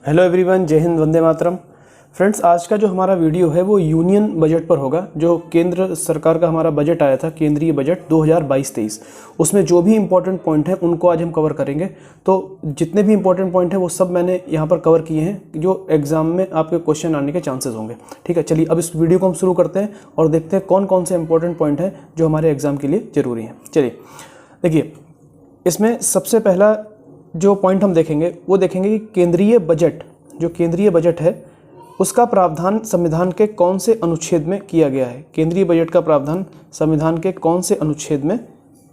Hello everyone, जय Hind, Vande Mataram. Friends, आज का जो हमारा वीडियो है वो यूनियन बजट पर होगा। जो केंद्र सरकार का हमारा बजट आया था, केंद्रीय बजट 2022-23, उसमें जो भी इंपॉर्टेंट पॉइंट है उनको आज हम कवर करेंगे। तो जितने भी इंपॉर्टेंट पॉइंट है वो सब मैंने यहाँ पर कवर किए हैं जो एग्जाम में आपके क्वेश्चन आने के चांसेस होंगे। ठीक है, चलिए अब इस वीडियो को हम शुरू करते हैं और देखते हैं कौन कौन से इंपॉर्टेंट पॉइंट हैं जो हमारे एग्जाम के लिए ज़रूरी हैं। चलिए देखिए, इसमें सबसे पहला जो पॉइंट हम देखेंगे वो देखेंगे कि केंद्रीय बजट है उसका प्रावधान संविधान के कौन से अनुच्छेद में किया गया है। केंद्रीय बजट का प्रावधान संविधान के कौन से अनुच्छेद में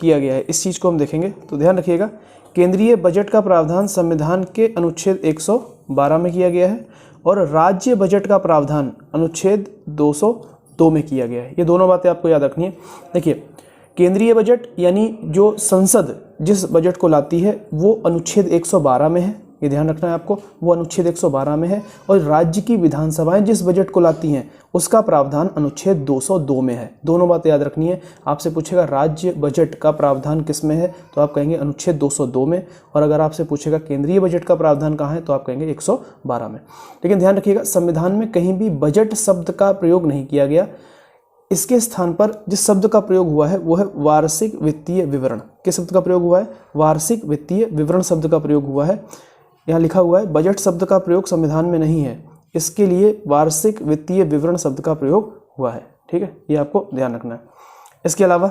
किया गया है, इस चीज़ को हम देखेंगे। तो ध्यान रखिएगा, केंद्रीय बजट का प्रावधान संविधान के अनुच्छेद 112 में किया गया है और राज्य बजट का प्रावधान अनुच्छेद 202 में किया गया है। ये दोनों बातें आपको याद रखनी है। देखिए, केंद्रीय बजट यानी जो संसद जिस बजट को लाती है वो अनुच्छेद 112 में है, ये ध्यान रखना है आपको, वो अनुच्छेद 112 में है। और राज्य की विधानसभाएं जिस बजट को लाती हैं उसका प्रावधान अनुच्छेद 202 में है। दोनों बातें याद रखनी है। आपसे पूछेगा राज्य बजट का प्रावधान किस में है तो आप कहेंगे अनुच्छेद 202 में, और अगर आपसे पूछेगा केंद्रीय बजट का प्रावधान कहाँ है तो आप कहेंगे 112 में। लेकिन ध्यान रखिएगा, संविधान में कहीं भी बजट शब्द का प्रयोग नहीं किया गया। इसके स्थान पर जिस शब्द का प्रयोग हुआ है वो है वार्षिक वित्तीय विवरण। किस शब्द का प्रयोग हुआ है? वार्षिक वित्तीय विवरण शब्द का प्रयोग हुआ है। यहाँ लिखा हुआ है बजट शब्द का प्रयोग संविधान में नहीं है, इसके लिए वार्षिक वित्तीय विवरण शब्द का प्रयोग हुआ है। ठीक है, ये आपको ध्यान रखना है। इसके अलावा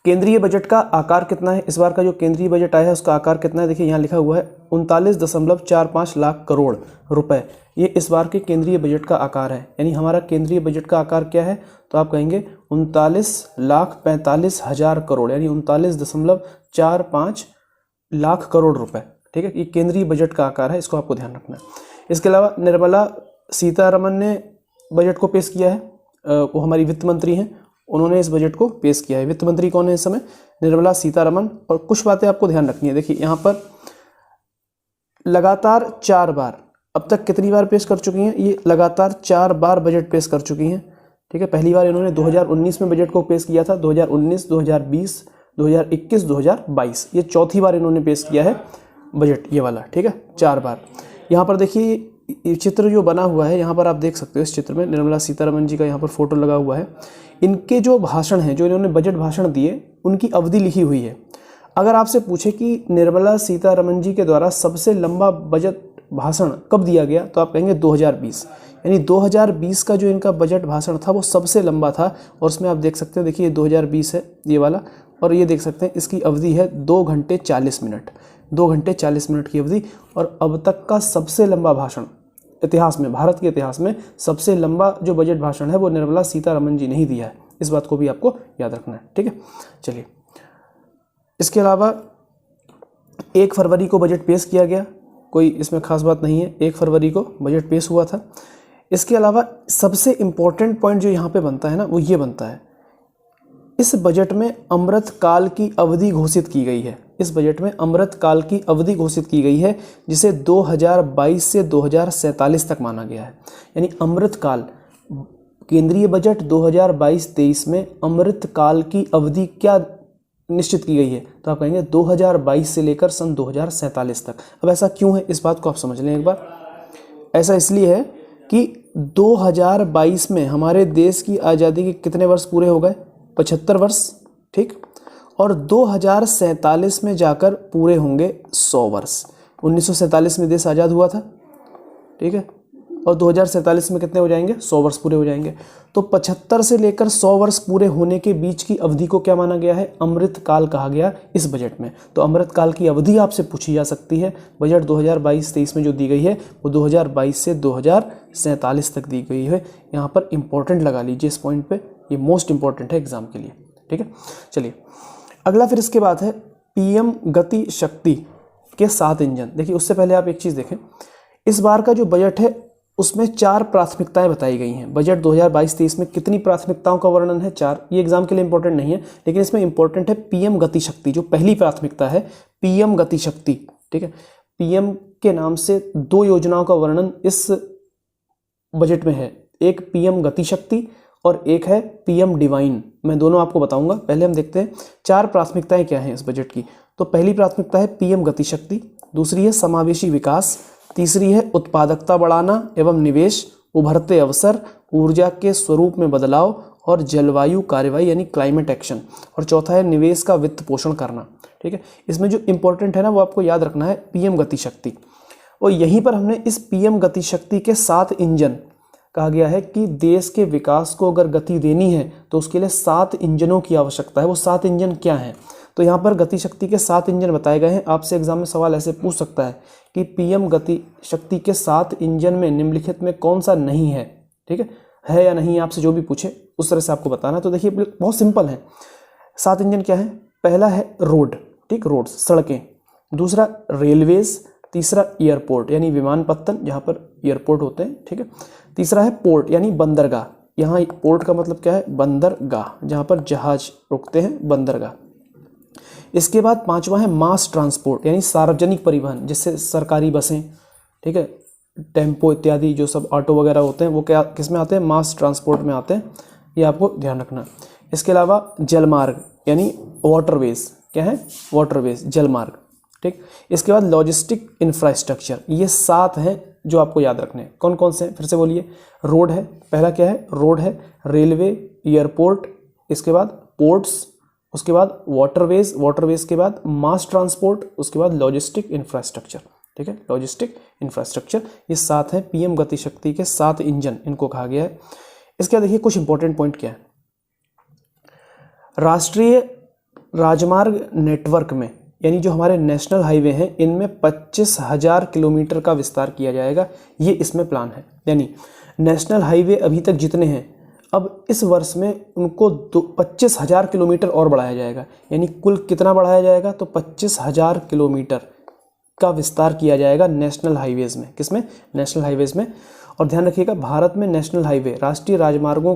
केंद्रीय बजट का आकार कितना है? इस बार का जो केंद्रीय बजट आया है उसका आकार कितना है? देखिए, यहाँ लिखा हुआ है 39.45 लाख करोड़ रुपए। ये इस बार के केंद्रीय बजट का आकार है। यानी हमारा केंद्रीय बजट का आकार क्या है? तो आप कहेंगे 39,45,000 करोड़, यानी 39.45 लाख करोड़ रुपए। ठीक है, ये केंद्रीय बजट का आकार है, इसको आपको ध्यान रखना है। इसके अलावा निर्मला सीतारमण ने बजट को पेश किया है, वो हमारी वित्त मंत्री हैं, उन्होंने इस बजट को पेश किया है। वित्त मंत्री कौन है इस समय? निर्मला सीतारमण। और कुछ बातें आपको ध्यान रखनी है। देखिए, यहाँ पर लगातार 4 बार, अब तक कितनी बार पेश कर चुकी हैं? ये लगातार 4 बार बजट पेश कर चुकी हैं। ठीक है, पहली बार इन्होंने 2019 में बजट को पेश किया था, 2019, 2020, 2021, 2022, ये चौथी बार इन्होंने पेश किया है बजट, ये वाला। ठीक है, 4 बार। यहाँ पर देखिए, ये चित्र जो बना हुआ है यहाँ पर आप देख सकते हो, इस चित्र में निर्मला सीतारमण जी का यहाँ पर फोटो लगा हुआ है। इनके जो भाषण हैं, जो इन्होंने बजट भाषण दिए, उनकी अवधि लिखी हुई है। अगर आपसे पूछे कि निर्मला सीतारमण जी के द्वारा सबसे लंबा बजट भाषण कब दिया गया तो आप कहेंगे 2020। यानी 2020 का जो इनका बजट भाषण था वो सबसे लंबा था। और उसमें आप देख सकते हैं, देखिए 2020 है ये वाला, और ये देख सकते हैं इसकी अवधि है 2 घंटे 40 मिनट, 2 घंटे 40 मिनट की अवधि। और अब तक का सबसे लंबा भाषण इतिहास में, भारत के इतिहास में सबसे लंबा जो बजट भाषण है वो निर्मला सीतारमण जी ने ही दिया है। इस बात को भी आपको याद रखना है। ठीक है, चलिए। इसके अलावा 1 फरवरी को बजट पेश किया गया, कोई इसमें खास बात नहीं है, 1 फरवरी को बजट पेश हुआ था। इसके अलावा सबसे इम्पोर्टेंट पॉइंट जो यहाँ पे बनता है ना, वो ये बनता है, इस बजट में अमृत काल की अवधि घोषित की गई है। इस बजट में अमृत काल की अवधि घोषित की गई है, जिसे 2022 से 2047 तक माना गया है। यानी अमृत काल, केंद्रीय बजट 2022-23 में अमृत काल की अवधि क्या निश्चित की गई है तो आप कहेंगे 2022 से लेकर सन 2047 तक। अब ऐसा क्यों है, इस बात को आप समझ लें एक बार। ऐसा इसलिए है कि 2022 में हमारे देश की आज़ादी के कितने वर्ष पूरे हो गए? 75 वर्ष। ठीक, और 2047 में जाकर पूरे होंगे 100 वर्ष। 1947 में देश आज़ाद हुआ था, ठीक है, और 2047 में कितने हो जाएंगे? 100 वर्ष पूरे हो जाएंगे। तो 75 से लेकर 100 वर्ष पूरे होने के बीच की अवधि को क्या माना गया है? अमृत काल कहा गया इस बजट में। तो अमृत काल की अवधि आपसे पूछी जा सकती है। बजट 2022-23 में जो दी गई है वो 2022 से 2047 तक दी गई है। यहाँ पर इंपॉर्टेंट लगा लीजिए इस पॉइंट पे, ये मोस्ट इंपॉर्टेंट है एग्जाम के लिए। ठीक है, चलिए अगला फिर इसके बाद है PM गति शक्ति के 7 इंजन। देखिए, उससे पहले आप एक चीज़ देखें, इस बार का जो बजट है उसमें 4 प्राथमिकताएं बताई गई हैं। बजट 2022-23 में कितनी प्राथमिकताओं का वर्णन है? 4। ये एग्जाम के लिए इंपॉर्टेंट नहीं है, लेकिन इसमें इंपॉर्टेंट है PM गति शक्ति, जो पहली प्राथमिकता है PM गति शक्ति। ठीक है, PM के नाम से 2 योजनाओं का वर्णन इस बजट में है, एक PM गति शक्ति और एक है PM डिवाइन। मैं दोनों आपको बताऊंगा। पहले हम देखते हैं 4 प्राथमिकताएं क्या हैं इस बजट की। तो पहली प्राथमिकता है PM गति शक्ति, दूसरी है समावेशी विकास, तीसरी है उत्पादकता बढ़ाना एवं निवेश, उभरते अवसर, ऊर्जा के स्वरूप में बदलाव और जलवायु कार्रवाई यानी क्लाइमेट एक्शन। और चौथा है निवेश का वित्त पोषण करना। ठीक है, इसमें जो इंपॉर्टेंट है ना वो आपको याद रखना है पीएम गति शक्ति। और यहीं पर हमने इस पीएम गति शक्ति के 7 इंजन कहा गया है कि देश के विकास को अगर गति देनी है तो उसके लिए 7 इंजनों की आवश्यकता है। वो 7 इंजन क्या हैं? तो यहाँ पर गति शक्ति के 7 इंजन बताए गए हैं। आपसे एग्जाम में सवाल ऐसे पूछ सकता है कि पीएम गति शक्ति के 7 इंजन में निम्नलिखित में कौन सा नहीं है? ठीक है या नहीं, आपसे जो भी पूछे उस तरह से आपको बताना। तो देखिए बहुत सिंपल है। 7 इंजन क्या है? पहला है रोड, ठीक, रोड सड़कें। दूसरा रेलवेज। तीसरा एयरपोर्ट यानी विमानपत्तन, जहाँ पर एयरपोर्ट होते हैं। ठीक है। तीसरा है पोर्ट यानी बंदरगाह। यहाँ पोर्ट का मतलब क्या है? बंदरगाह, जहाँ पर जहाज रुकते हैं, बंदरगाह। इसके बाद 5वां है मास ट्रांसपोर्ट यानी सार्वजनिक परिवहन, जिससे सरकारी बसें, ठीक है, टेम्पो इत्यादि जो सब ऑटो वगैरह होते हैं वो क्या किस में आते हैं? मास ट्रांसपोर्ट में आते हैं। ये आपको ध्यान रखना। इसके अलावा जलमार्ग यानी वाटरवेज। क्या है? वाटरवेज, जलमार्ग। ठीक। इसके बाद लॉजिस्टिक इंफ्रास्ट्रक्चर। ये 7 हैं जो आपको याद रखने हैं। कौन कौन से हैं? फिर से बोलिए। रोड है, पहला क्या है? रोड है। रेलवे, एयरपोर्ट, इसके बाद पोर्ट्स, उसके बाद वाटरवेज, वाटरवेज के बाद मास ट्रांसपोर्ट, उसके बाद लॉजिस्टिक इंफ्रास्ट्रक्चर। ठीक है, लॉजिस्टिक इंफ्रास्ट्रक्चर। ये 7 हैं पीएम गति शक्ति के 7 इंजन, इनको कहा गया है। इसके बाद देखिए कुछ इंपॉर्टेंट पॉइंट क्या है। राष्ट्रीय राजमार्ग नेटवर्क में यानी जो हमारे नेशनल हाईवे हैं इनमें 25,000 किलोमीटर का विस्तार किया जाएगा। ये इसमें प्लान है। यानी नेशनल हाईवे अभी तक जितने हैं अब इस वर्ष में उनको 25,000 किलोमीटर और बढ़ाया जाएगा। यानी कुल कितना बढ़ाया जाएगा? तो 25,000 किलोमीटर का विस्तार किया जाएगा नेशनल हाईवेज़ में। किसमें? नेशनल हाईवेज़ में। और ध्यान रखिएगा भारत में नेशनल हाईवे राष्ट्रीय राजमार्गों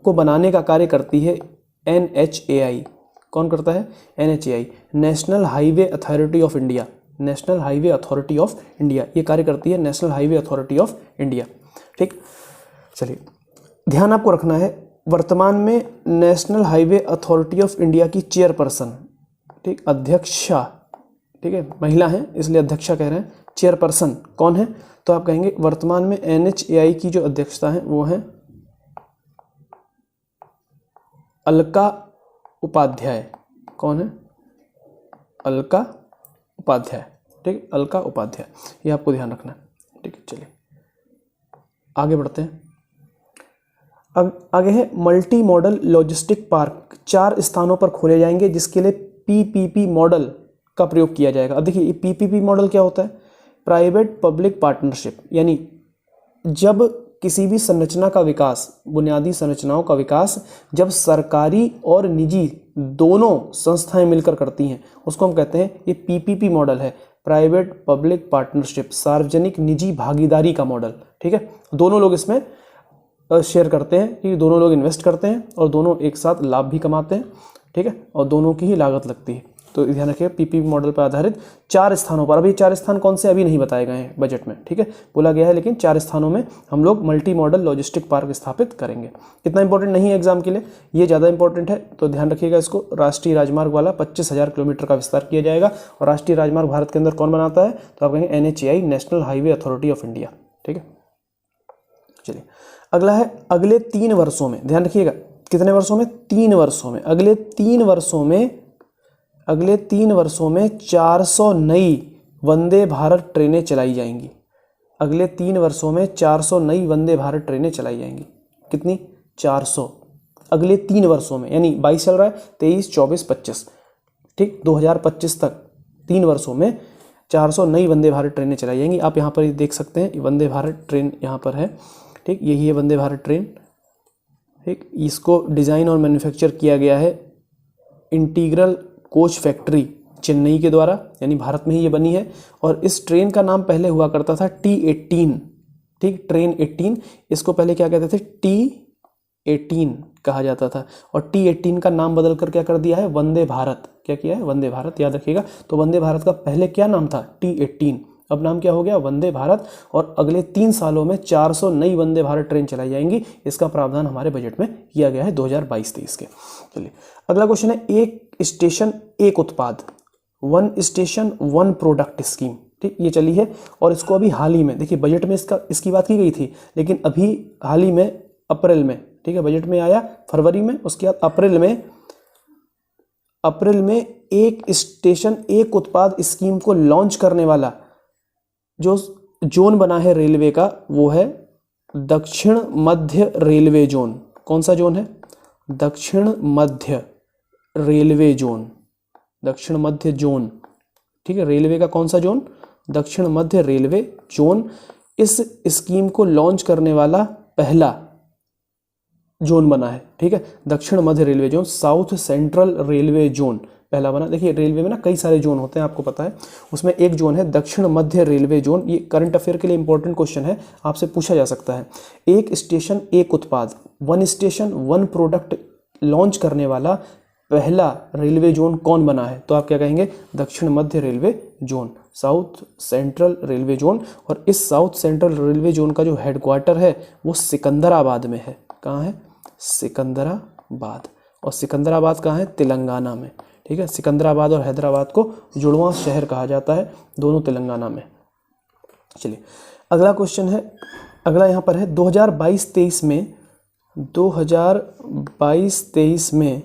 को बनाने का कार्य करती है NHAI। कौन करता है? NHAI, national highway authority of India. National highway authority of India ये कार्य करती है, national highway authority of India. ठीक, चलिए ध्यान आपको रखना है वर्तमान में national highway authority of India की चेयरपर्सन, ठीक, अध्यक्षा, ठीक है, महिला है इसलिए अध्यक्षा कह रहे हैं। चेयरपर्सन कौन है? तो आप कहेंगे वर्तमान में NHAI की जो अध्यक्षता है वो है अलका उपाध्याय। कौन है? अलका उपाध्याय। ठीक, अलका उपाध्याय, ये आपको ध्यान रखना है। ठीक है, चलिए आगे बढ़ते हैं। अब आगे है मल्टी मॉडल लॉजिस्टिक पार्क 4 स्थानों पर खोले जाएंगे जिसके लिए PPP मॉडल का प्रयोग किया जाएगा। अब देखिए ये PPP मॉडल क्या होता है? Private public partnership. यानी जब किसी भी संरचना का विकास, बुनियादी संरचनाओं का विकास जब सरकारी और निजी दोनों संस्थाएं मिलकर करती हैं उसको हम कहते हैं ये PPP मॉडल है, प्राइवेट पब्लिक पार्टनरशिप, सार्वजनिक निजी भागीदारी का मॉडल। ठीक है, दोनों लोग इसमें शेयर करते हैं कि दोनों लोग इन्वेस्ट करते हैं और दोनों एक साथ लाभ भी कमाते हैं। ठीक है, और दोनों की ही लागत लगती है। तो ध्यान रखिए PPP मॉडल पर आधारित 4 स्थानों पर, अभी 4 स्थान कौन से अभी नहीं बताए गए हैं बजट में, ठीक है, बोला गया है, लेकिन 4 स्थानों में हम लोग मल्टी मॉडल लॉजिस्टिक पार्क स्थापित करेंगे। इतना इंपॉर्टेंट नहीं है एग्जाम के लिए, ये ज़्यादा इंपॉर्टेंट है तो ध्यान रखिएगा इसको। राष्ट्रीय राजमार्ग वाला 25,000 किलोमीटर का विस्तार किया जाएगा। और राष्ट्रीय राजमार्ग भारत के अंदर कौन बनाता है? तो आप कहेंगे NHAI, national highway authority of India. ठीक है, चलिए अगला है अगले 3 वर्षों में, ध्यान रखिएगा कितने वर्षों में? 3 वर्षों में। अगले 3 वर्षों में 400 नई वंदे भारत ट्रेनें चलाई जाएंगी। अगले 3 वर्षों में 400 नई वंदे भारत ट्रेनें चलाई जाएंगी। कितनी? 400 अगले 3 वर्षों में, यानी 22 चल रहा है, 23, 24, 25, ठीक, 2025 तक 3 वर्षों में 400 नई वंदे भारत ट्रेनें चलाई जाएंगी। आप यहाँ पर देख सकते हैं वंदे भारत ट्रेन यहाँ पर है, ठीक, यही है वंदे भारत ट्रेन। ठीक, इसको डिज़ाइन और मैन्युफैक्चर किया गया है इंटीग्रल कोच फैक्ट्री चेन्नई के द्वारा, यानी भारत में ही ये बनी है। और इस ट्रेन का नाम पहले हुआ करता था T18, ठीक, ट्रेन 18, इसको पहले क्या कहते थे? T18 कहा जाता था। और T18 का नाम बदल कर क्या कर दिया है? वंदे भारत। क्या किया है? वंदे भारत, याद रखिएगा। तो वंदे भारत का पहले क्या नाम था? T18, अब नाम क्या हो गया? वंदे भारत। और अगले 3 सालों में 400 नई वंदे भारत ट्रेन चलाई जाएंगी। इसका प्रावधान हमारे बजट में किया गया है 2022-23 के। चलिए अगला क्वेश्चन है एक स्टेशन एक उत्पाद, 1 स्टेशन 1 प्रोडक्ट स्कीम। ठीक, ये चली है। और इसको अभी हाल ही में देखिए, बजट में इसकी बात की गई थी, लेकिन अभी हाल ही में अप्रैल में, ठीक है, बजट में आया फरवरी में, उसके बाद अप्रैल में एक स्टेशन एक उत्पाद स्कीम को लॉन्च करने वाला जो जोन बना है रेलवे का, वो है दक्षिण मध्य रेलवे जोन। कौन सा जोन है? दक्षिण मध्य रेलवे जोन, दक्षिण मध्य जोन, ठीक है। रेलवे का कौन सा जोन? दक्षिण मध्य रेलवे जोन। इस स्कीम को लॉन्च करने वाला पहला जोन बना है, ठीक है। दक्षिण मध्य railway zone, south central railway zone पहला बना। देखिए रेलवे में ना कई सारे जोन होते हैं, आपको पता है, उसमें एक जोन है दक्षिण मध्य रेलवे जोन। ये करंट अफेयर के लिए इंपॉर्टेंट क्वेश्चन है, आपसे पूछा जा सकता है। एक स्टेशन एक उत्पाद, one station one product launch करने वाला पहला रेलवे जोन कौन बना है? तो आप क्या कहेंगे? दक्षिण मध्य railway zone, south central railway zone. और इस साउथ सेंट्रल रेलवे जोन का जो हेडक्वार्टर है वो सिकंदराबाद में है। कहाँ है? सिकंदराबाद। और सिकंदराबाद कहाँ है? तेलंगाना में, ठीक है। सिकंदराबाद और हैदराबाद को जुड़वां शहर कहा जाता है, दोनों तेलंगाना में। चलिए अगला क्वेश्चन है, अगला यहाँ पर है 2022-23 में 2022-23 में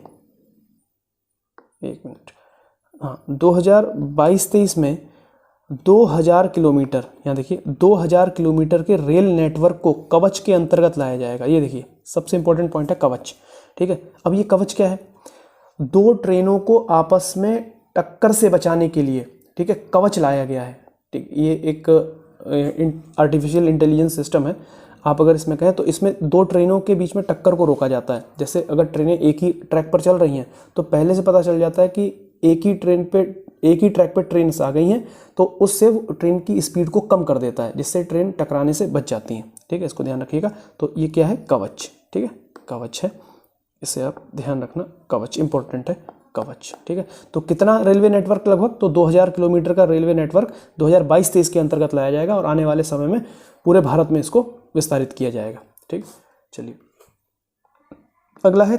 1 मिनट, हाँ 2022-23 में 2000 किलोमीटर, यहाँ देखिए 2000 किलोमीटर के रेल नेटवर्क को कवच के अंतर्गत लाया जाएगा। ये देखिए सबसे इंपॉर्टेंट पॉइंट है कवच, ठीक है। अब ये कवच क्या है? दो ट्रेनों को आपस में टक्कर से बचाने के लिए, ठीक है, कवच लाया गया है, ठीक। ये एक आर्टिफिशियल इंटेलिजेंस सिस्टम है। आप अगर इसमें कहें तो इसमें दो ट्रेनों के बीच में टक्कर को रोका जाता है। जैसे अगर ट्रेनें एक ही ट्रैक पर चल रही हैं तो पहले से पता चल जाता है कि एक ही ट्रैक पे ट्रेन आ गई हैं, तो उससे वो ट्रेन की स्पीड को कम कर देता है, जिससे ट्रेन टकराने से बच जाती हैं, ठीक है। इसको ध्यान रखिएगा। तो ये क्या है? कवच, ठीक है, कवच है, इसे आप ध्यान रखना, कवच इंपॉर्टेंट है, कवच, ठीक है। तो कितना रेलवे नेटवर्क? लगभग तो 2000 किलोमीटर का रेलवे नेटवर्क 2022-23 के अंतर्गत लाया जाएगा और आने वाले समय में पूरे भारत में इसको विस्तारित किया जाएगा, ठीक। चलिए अगला है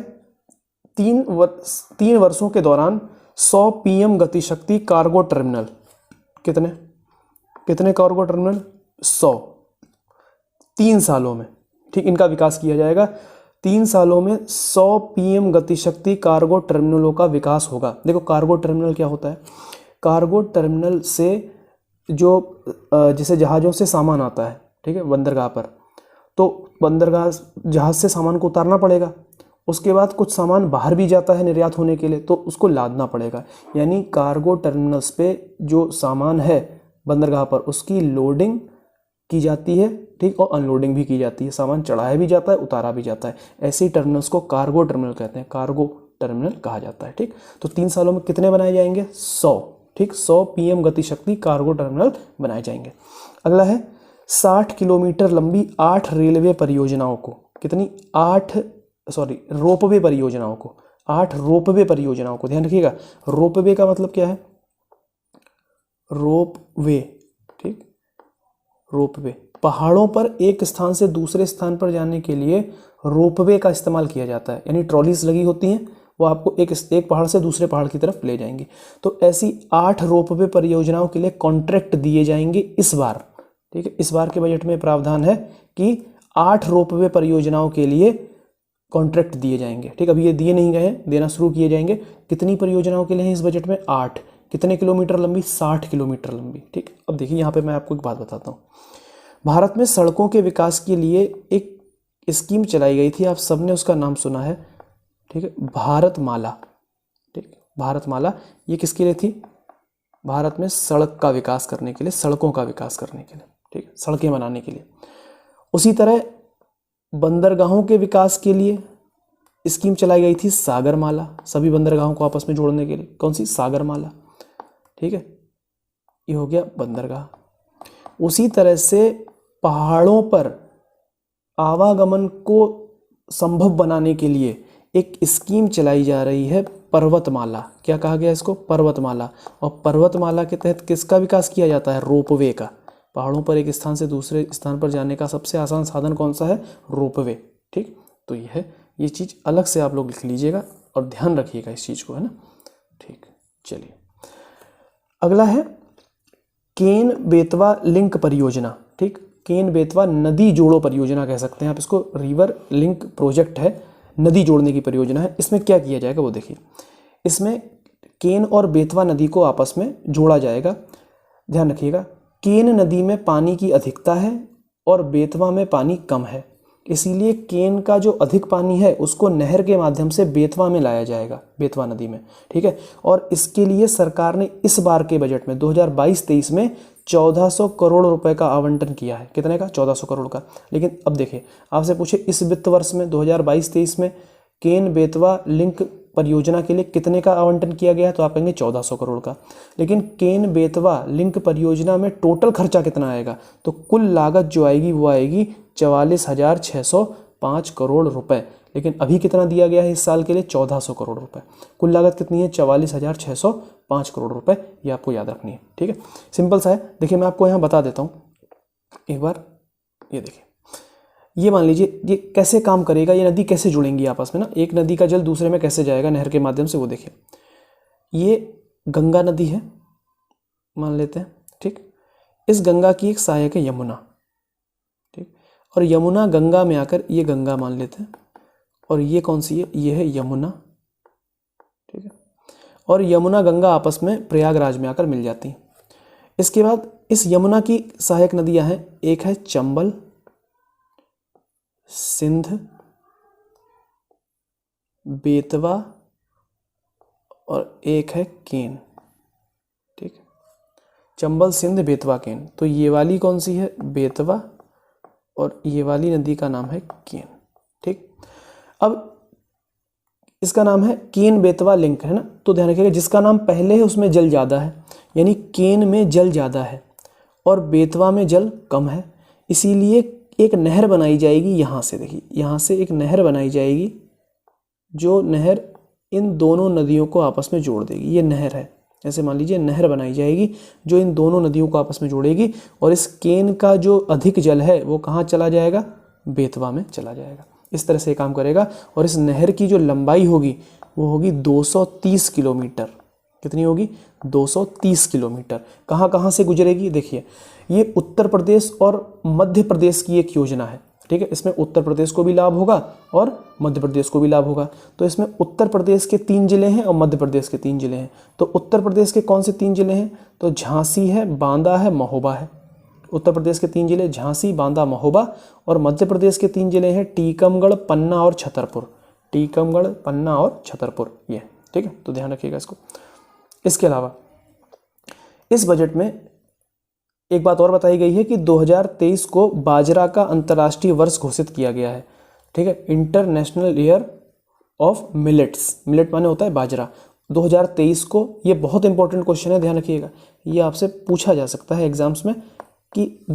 3 वर्षों के दौरान 100 पीएम गतिशक्ति कार्गो टर्मिनल। कितने कार्गो टर्मिनल? 100, 3 सालों में, ठीक, इनका विकास किया जाएगा। 3 सालों में 100 पीएम गतिशक्ति कार्गो टर्मिनलों का विकास होगा। देखो कार्गो टर्मिनल क्या होता है? कार्गो टर्मिनल से जो जैसे जहाज़ों से सामान आता है, ठीक है, बंदरगाह पर, तो बंदरगाह जहाज़ से सामान को उतारना पड़ेगा, उसके बाद कुछ सामान बाहर भी जाता है निर्यात होने के लिए, तो उसको लादना पड़ेगा। यानी कार्गो टर्मिनल्स पे जो सामान है बंदरगाह पर उसकी लोडिंग की जाती है, ठीक, और अनलोडिंग भी की जाती है, सामान चढ़ाया भी जाता है, उतारा भी जाता है। ऐसे ही टर्मिनल्स को कार्गो टर्मिनल कहते हैं, कार्गो टर्मिनल कहा जाता है, ठीक। तो 3 सालों में कितने बनाए जाएंगे? 100, ठीक, 100 पीएम गतिशक्ति कार्गो टर्मिनल बनाए जाएंगे। अगला है 60 किलोमीटर लंबी 8 रेलवे परियोजनाओं को, कितनी? रोपवे परियोजनाओं को, 8 रोपवे परियोजनाओं को, ध्यान रखिएगा। रोपवे का मतलब क्या है? रोपवे, ठीक, रोपवे पहाड़ों पर एक स्थान से दूसरे स्थान पर जाने के लिए रोपवे का इस्तेमाल किया जाता है। यानी ट्रॉलीज लगी होती हैं, वो आपको एक पहाड़ से दूसरे पहाड़ की तरफ ले जाएंगे। तो ऐसी 8 रोपवे परियोजनाओं के लिए कॉन्ट्रैक्ट दिए जाएंगे इस बार, ठीक है। इस बार के बजट में प्रावधान है कि 8 रोपवे परियोजनाओं के लिए कॉन्ट्रैक्ट दिए जाएंगे, ठीक। अभी ये दिए नहीं गए हैं, देना शुरू किए जाएंगे। कितनी परियोजनाओं के लिए है इस बजट में? 8। कितने किलोमीटर लंबी? 60 किलोमीटर लंबी, ठीक। अब देखिए यहाँ पे मैं आपको एक बात बताता हूँ। भारत में सड़कों के विकास के लिए एक स्कीम चलाई गई थी, आप सबने उसका नाम सुना है, ठीक है, भारतमाला, ठीक। भारतमाला ये किसके लिए थी? भारत में सड़क का विकास करने के लिए, सड़कों का विकास करने के लिए, ठीक, सड़कें बनाने के लिए। उसी तरह बंदरगाहों के विकास के लिए स्कीम चलाई गई थी सागरमाला, सभी बंदरगाहों को आपस में जोड़ने के लिए। कौन सी? सागरमाला, ठीक है। ये हो गया बंदरगाह। उसी तरह से पहाड़ों पर आवागमन को संभव बनाने के लिए एक स्कीम चलाई जा रही है, पर्वतमाला। क्या कहा गया इसको? पर्वतमाला। और पर्वतमाला के तहत किसका विकास किया जाता है? रोपवे का। पहाड़ों पर एक स्थान से दूसरे स्थान पर जाने का सबसे आसान साधन कौन सा है? रोपवे, ठीक। तो यह है, ये चीज़ अलग से आप लोग लिख लीजिएगा और ध्यान रखिएगा इस चीज़ को, है ना, ठीक। चलिए अगला है केन बेतवा लिंक परियोजना, ठीक, केन बेतवा नदी जोड़ो परियोजना कह सकते हैं आप इसको, रिवर लिंक प्रोजेक्ट है, नदी जोड़ने की परियोजना है। इसमें क्या किया जाएगा वो देखिए, इसमें केन और बेतवा नदी को आपस में जोड़ा जाएगा। ध्यान रखिएगा, केन नदी में पानी की अधिकता है और बेतवा में पानी कम है, इसीलिए केन का जो अधिक पानी है उसको नहर के माध्यम से बेतवा में लाया जाएगा, बेतवा नदी में, ठीक है। और इसके लिए सरकार ने इस बार के बजट में 2022-23 में 1400 करोड़ रुपए का आवंटन किया है। कितने का? 1400 करोड़ का। लेकिन अब देखिए, आपसे पूछे इस वित्त वर्ष में 2022-23 में केन बेतवा लिंक परियोजना के लिए कितने का आवंटन किया गया है, तो आप कहेंगे 1400 करोड़ का। लेकिन केन बेतवा लिंक परियोजना में टोटल खर्चा कितना आएगा, तो कुल लागत जो आएगी वो आएगी 44,605 करोड़ रुपए। लेकिन अभी कितना दिया गया है इस साल के लिए? 1400 करोड़ रुपए। कुल लागत कितनी है? 44,605 करोड़ रुपए। ये आपको याद रखनी है, ठीक है। सिंपल सा है। देखिए मैं आपको यहाँ बता देता हूँ एक बार, ये देखिए, ये मान लीजिए ये कैसे काम करेगा, ये नदी कैसे जुड़ेंगी आपस में ना, एक नदी का जल दूसरे में कैसे जाएगा नहर के माध्यम से, वो देखिए। ये गंगा नदी है मान लेते हैं, ठीक। इस गंगा की एक सहायक है यमुना, ठीक। और यमुना गंगा में आकर, ये गंगा मान लेते हैं, और ये कौन सी है? ये है यमुना, ठीक है। और यमुना गंगा आपस में प्रयागराज में आकर मिल जाती हैं। इसके बाद इस यमुना की सहायक नदियां हैं, एक है चंबल, सिंध, बेतवा और एक है केन, ठीक। चंबल, सिंध, बेतवा, केन। तो ये वाली कौन सी है? बेतवा, और ये वाली नदी का नाम है केन, ठीक। अब इसका नाम है केन बेतवा लिंक, है ना। तो ध्यान रखिएगा, जिसका नाम पहले है उसमें जल ज़्यादा है, यानी केन में जल ज़्यादा है और बेतवा में जल कम है, इसीलिए एक नहर बनाई जाएगी यहाँ से। देखिए यहाँ से एक नहर बनाई जाएगी, जो नहर इन दोनों नदियों को आपस में जोड़ देगी। ये नहर है, ऐसे मान लीजिए नहर बनाई जाएगी जो इन दोनों नदियों को आपस में जोड़ेगी, और इस केन का जो अधिक जल है वो कहाँ चला जाएगा? बेतवा में चला जाएगा। इस तरह से काम करेगा। और इस नहर की जो लंबाई होगी वो होगी 230 किलोमीटर। कितनी होगी? 230 किलोमीटर। कहाँ कहाँ से गुजरेगी? देखिए, ये उत्तर प्रदेश और मध्य प्रदेश की एक योजना है, ठीक है। इसमें उत्तर प्रदेश को भी लाभ होगा और मध्य प्रदेश को भी लाभ होगा। तो इसमें उत्तर प्रदेश के 3 जिले हैं और मध्य प्रदेश के 3 जिले हैं। तो उत्तर प्रदेश के कौन से 3 जिले हैं? तो झांसी है, बांदा है, महोबा है। उत्तर प्रदेश के 3 जिले झांसी, बांदा, महोबा। और मध्य प्रदेश के 3 जिले हैं टीकमगढ़, पन्ना और छतरपुर। टीकमगढ़, पन्ना और छतरपुर, ये, ठीक है। तो ध्यान रखिएगा इसको। इसके अलावा इस बजट में एक बात और बताई गई है कि 2023 को बाजरा का अंतर्राष्ट्रीय वर्ष घोषित किया गया है, ठीक है। International year of millets, millet माने होता है बाजरा। 2023 को, ये बहुत इंपॉर्टेंट क्वेश्चन है, ध्यान रखिएगा, ये आपसे पूछा जा सकता है एग्जाम्स में कि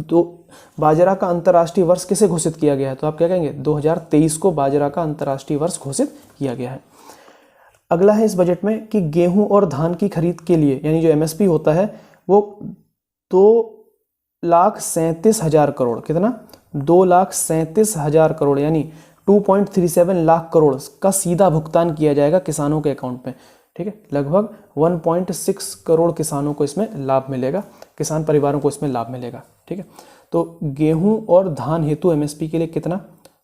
बाजरा का अंतर्राष्ट्रीय वर्ष किसे घोषित किया गया है, तो आप क्या कहेंगे? 2023 को बाजरा का अंतर्राष्ट्रीय वर्ष घोषित किया गया है। अगला है इस बजट में कि गेहूं और धान की खरीद के लिए, यानी जो एमएसपी होता है, वो 2,37,000 करोड़, कितना? 2,37,000 करोड़, यानी 2.37 लाख करोड़ का सीधा भुगतान किया जाएगा किसानों के अकाउंट में, ठीक है। लगभग 1.6 करोड़ किसानों को इसमें लाभ मिलेगा, किसान परिवारों को इसमें लाभ मिलेगा, ठीक है। तो गेहूं और धान हेतु एमएसपी के लिए कितना,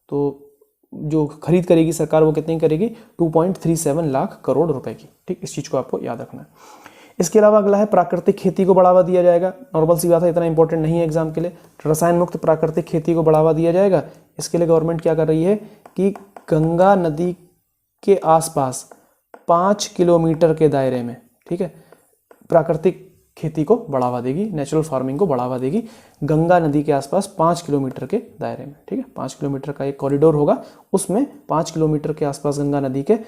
तो जो खरीद करेगी सरकार वो कितनी करेगी? 2.37 लाख करोड़ रुपए की, ठीक। इस चीज़ को आपको याद रखना है। इसके अलावा अगला है प्राकृतिक खेती को बढ़ावा दिया जाएगा। नॉर्मल सी बात है, इतना इंपॉर्टेंट नहीं है एग्जाम के लिए। रसायन मुक्त प्राकृतिक खेती को बढ़ावा दिया जाएगा। इसके लिए गवर्नमेंट क्या कर रही है कि गंगा नदी के आसपास 5 किलोमीटर के दायरे में, ठीक है, प्राकृतिक खेती को बढ़ावा देगी, नेचुरल फार्मिंग को बढ़ावा देगी। गंगा नदी के आसपास 5 किलोमीटर के दायरे में, ठीक है। 5 किलोमीटर का एक कॉरिडोर होगा, उसमें 5 किलोमीटर के आसपास गंगा नदी के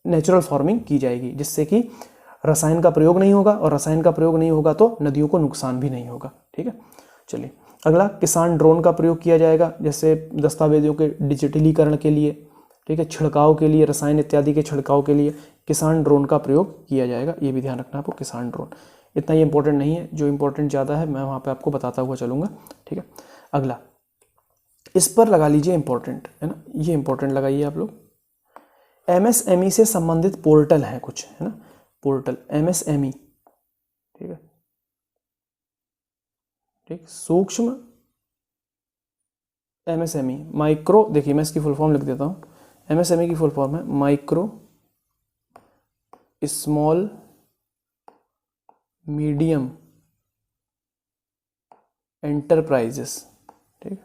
नेचुरल फार्मिंग की जाएगी, जिससे कि रसायन का प्रयोग नहीं होगा, और रसायन का प्रयोग नहीं होगा तो नदियों को नुकसान भी नहीं होगा, ठीक है। चलिए अगला, किसान ड्रोन का प्रयोग किया जाएगा, जैसे दस्तावेजों के डिजिटलीकरण के लिए, ठीक है, छिड़काव के लिए, रसायन इत्यादि के छिड़काव के लिए किसान ड्रोन का प्रयोग किया जाएगा। ये भी ध्यान रखना आपको, किसान ड्रोन इतना ही इंपॉर्टेंट नहीं है, जो इंपॉर्टेंट ज़्यादा है मैं वहाँ पे आपको बताता हुआ चलूँगा, ठीक है। अगला, इस पर लगा लीजिए इंपॉर्टेंट, है ना, ये इंपॉर्टेंट लगाइए आप लोग। एमएसएमई से संबंधित पोर्टल है कुछ, है ना, पोर्टल एमएसएमई, ठीक है। ठीक, सूक्ष्म एमएसएमई, माइक्रो, देखिए मैं इसकी फुल फॉर्म लिख देता हूँ। एमएसएमई की फुल फॉर्म है माइक्रो स्मॉल मीडियम एंटरप्राइजेस। ठीक,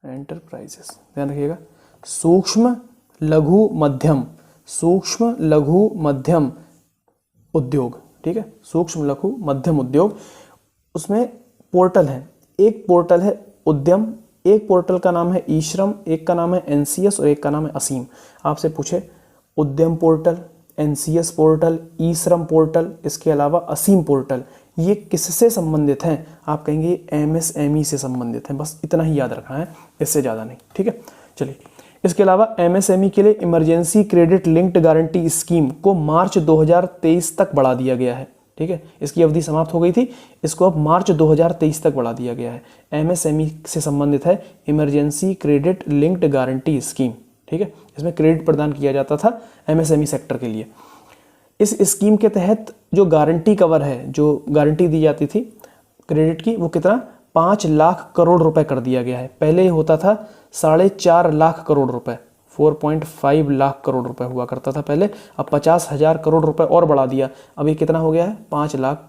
एंटरप्राइजेस, ध्यान रखिएगा। सूक्ष्म लघु मध्यम, सूक्ष्म लघु मध्यम उद्योग। ठीक है, सूक्ष्म लघु मध्यम उद्योग। उसमें पोर्टल है, एक पोर्टल है उद्यम, एक पोर्टल का नाम है ई श्रम, एक का नाम है एनसीएस और एक का नाम है असीम। आपसे पूछे उद्यम पोर्टल, एनसीएस पोर्टल, ई श्रम पोर्टल, इसके अलावा असीम पोर्टल, ये किससे संबंधित हैं? आप कहेंगे एमएसएमई से संबंधित हैं। बस इतना ही याद रखना है, इससे ज़्यादा नहीं। ठीक है, चलिए। इसके अलावा एमएसएमई के लिए emergency credit linked guarantee scheme को मार्च 2023 तक बढ़ा दिया गया है। ठीक है, इसकी अवधि समाप्त हो गई थी, इसको अब मार्च 2023 तक बढ़ा दिया गया है। एमएसएमई से संबंधित है emergency credit linked guarantee scheme. ठीक है, इसमें क्रेडिट प्रदान किया जाता था एमएसएमई सेक्टर के लिए। इस स्कीम के तहत जो गारंटी कवर है, जो गारंटी दी जाती थी क्रेडिट की, वो कितना 5 लाख करोड़ रुपए कर दिया गया है। पहले होता था 4.5 लाख करोड़ रुपए, 4.5 लाख करोड़ रुपए हुआ करता था पहले। अब 50,000 करोड़ रुपए और बढ़ा दिया, अब ये कितना हो गया है 5 लाख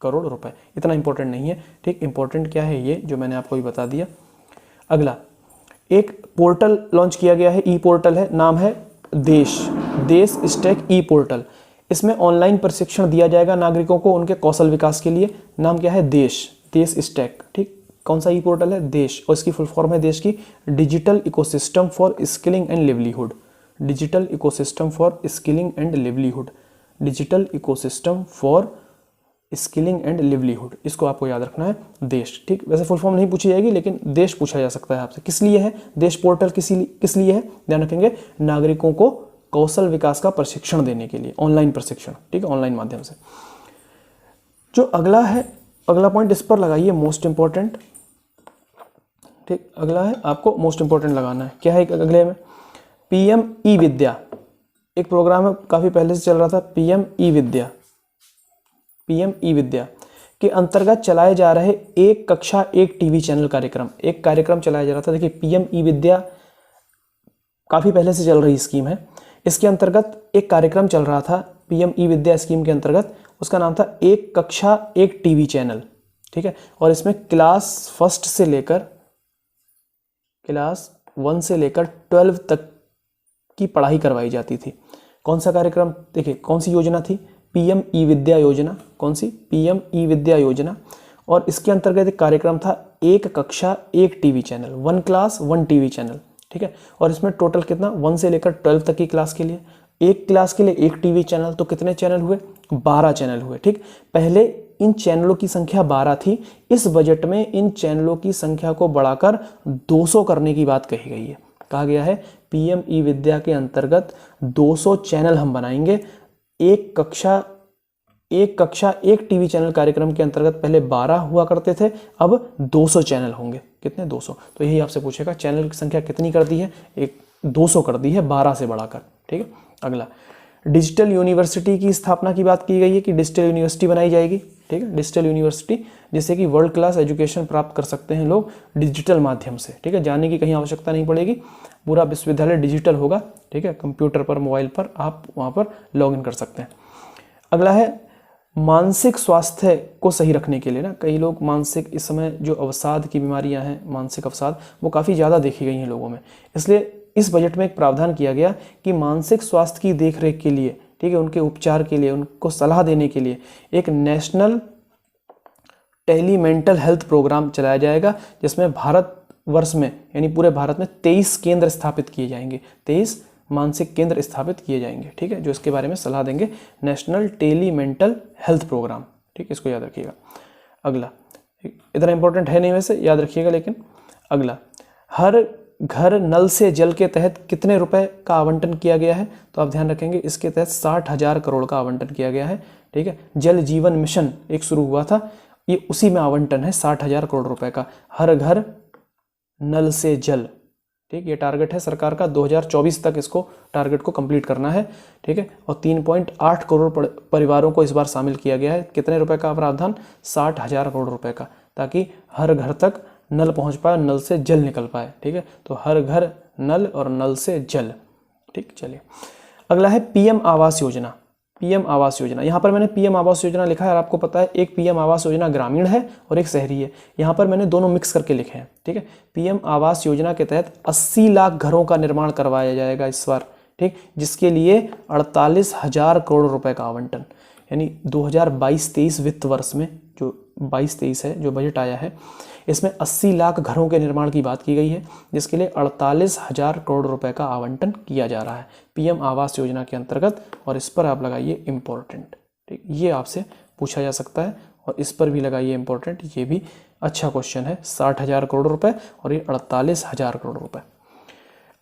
करोड़ रुपए। इतना इंपॉर्टेंट नहीं है। ठीक, इंपॉर्टेंट क्या है ये जो मैंने आपको भी बता दिया। अगला एक पोर्टल लॉन्च किया गया है, ई पोर्टल है, नाम है देश स्टैक ई पोर्टल। इसमें ऑनलाइन प्रशिक्षण दिया जाएगा नागरिकों को उनके कौशल विकास के लिए। नाम क्या है? देश स्टैक। ठीक, कौन सा ई पोर्टल है? देश, और इसकी फुल फॉर्म है देश की digital ecosystem for skilling and livelihood. Digital ecosystem for skilling and livelihood, digital ecosystem for skilling and livelihood, इसको आपको याद रखना है देश। ठीक, वैसे फुल फॉर्म नहीं पूछी जाएगी लेकिन देश पूछा जा सकता है आपसे। किस लिए है देश पोर्टल? किस लिए है? ध्यान रखेंगे, नागरिकों को कौशल विकास का प्रशिक्षण देने के लिए, ऑनलाइन प्रशिक्षण। ठीक है, ऑनलाइन माध्यम से। जो अगला है, अगला पॉइंट इस पर लगाइए, मोस्ट इंपॉर्टेंट। ठीक, अगला है आपको मोस्ट इंपॉर्टेंट लगाना है। क्या है अगले में? पीएम ई विद्या, एक प्रोग्राम है काफी पहले से चल रहा था, पीएम ई विद्या। पीएम ई विद्या के अंतर्गत चलाए जा रहे एक कक्षा एक टीवी चैनल कार्यक्रम, एक कार्यक्रम चलाया जा रहा था। देखिए, पीएम ई विद्या काफी पहले से चल रही स्कीम है। इसके अंतर्गत एक कार्यक्रम चल रहा था पीएम ई विद्या स्कीम के अंतर्गत, उसका नाम था एक कक्षा एक टीवी चैनल। ठीक है, और इसमें क्लास 1 से लेकर 12 तक की पढ़ाई करवाई जाती थी। कौन सा कार्यक्रम? देखिए, कौन सी योजना थी? पीएम ई विद्या योजना। कौन सी? पीएम ई विद्या योजना। और इसके अंतर्गत एक कार्यक्रम था एक कक्षा एक TV channel, 1 class 1 TV channel. ठीक है, और इसमें टोटल कितना, 1 से लेकर 12 तक की क्लास के लिए, एक क्लास के लिए एक टीवी चैनल। तो कितने चैनल हुए? 12 चैनल हुए। ठीक, पहले इन चैनलों की संख्या 12 थी, इस बजट में इन चैनलों की संख्या को बढ़ाकर 200 करने की बात कही गई है। कहा गया है पीएम ई विद्या के अंतर्गत 200 चैनल हम बनाएंगे। एक कक्षा एक टीवी चैनल कार्यक्रम के अंतर्गत पहले 12 हुआ करते थे, अब 200 चैनल होंगे। कितने? 200। तो यही आपसे पूछेगा चैनल की संख्या कितनी कर दी है? 200 कर दी है, 12 से बढ़ाकर। ठीक है, अगला डिजिटल यूनिवर्सिटी की स्थापना की बात की गई है कि डिजिटल यूनिवर्सिटी बनाई जाएगी। ठीक है, डिजिटल यूनिवर्सिटी, जिससे कि वर्ल्ड क्लास एजुकेशन प्राप्त कर सकते हैं लोग डिजिटल माध्यम से। ठीक है, जाने की कहीं आवश्यकता नहीं पड़ेगी, पूरा विश्वविद्यालय डिजिटल होगा। ठीक है, कंप्यूटर पर, मोबाइल पर आप वहाँ पर लॉग इन कर सकते हैं। अगला है मानसिक स्वास्थ्य को सही रखने के लिए ना, कई लोग मानसिक, इस समय जो अवसाद की बीमारियां हैं, मानसिक अवसाद, वो काफ़ी ज़्यादा देखी गई हैं लोगों में। इसलिए इस बजट में एक प्रावधान किया गया कि मानसिक स्वास्थ्य की देखरेख के लिए, ठीक है, उनके उपचार के लिए, उनको सलाह देने के लिए एक national tele mental health programme चलाया जाएगा, जिसमें भारतवर्ष में, यानी पूरे भारत में 23 केंद्र स्थापित किए जाएंगे। 23 मानसिक केंद्र स्थापित किए जाएंगे। ठीक है, जो इसके बारे में सलाह देंगे, national tele mental health programme. ठीक, इसको याद रखिएगा। अगला, इतना इंपॉर्टेंट है नहीं वैसे, याद रखिएगा लेकिन। अगला, हर घर नल से जल के तहत कितने रुपए का आवंटन किया गया है? तो आप ध्यान रखेंगे, इसके तहत 60,000 करोड़ का आवंटन किया गया है। ठीक है, जल जीवन मिशन एक शुरू हुआ था, ये उसी में आवंटन है 60,000 करोड़ रुपए का। हर घर नल से जल, ठीक, ये टारगेट है सरकार का, 2024 तक इसको टारगेट को कंप्लीट करना है। ठीक है, और 3.8 करोड़ परिवारों को इस बार शामिल किया गया है। कितने रुपए का प्रावधान? 60,000 करोड़ रुपए का, ताकि हर घर तक नल पहुंच पाए, नल से जल निकल पाए। ठीक है, तो हर घर नल और नल से जल। ठीक, चलिए अगला है पीएम आवास योजना। पीएम आवास योजना, यहाँ पर मैंने पीएम आवास योजना लिखा है और आपको पता है एक पीएम आवास योजना ग्रामीण है और एक शहरी है। यहाँ पर मैंने दोनों मिक्स करके लिखे हैं। ठीक है, पीएम आवास योजना के तहत 80 लाख घरों का निर्माण करवाया जाएगा इस बार। ठीक, जिसके लिए 48,000 करोड़ रुपए का आवंटन, यानी 2022-23 वित्त वर्ष में जो 22-23 है, जो बजट आया है, इसमें 80 लाख घरों के निर्माण की बात की गई है, जिसके लिए 48,000 करोड़ रुपए का आवंटन किया जा रहा है पीएम आवास योजना के अंतर्गत। और इस पर आप लगाइए इम्पोर्टेंट। ठीक, ये आपसे पूछा जा सकता है और इस पर भी लगाइए इम्पोर्टेंट, ये भी अच्छा क्वेश्चन है। 60,000 करोड़ रुपए और ये 48,000 करोड़ रुपए।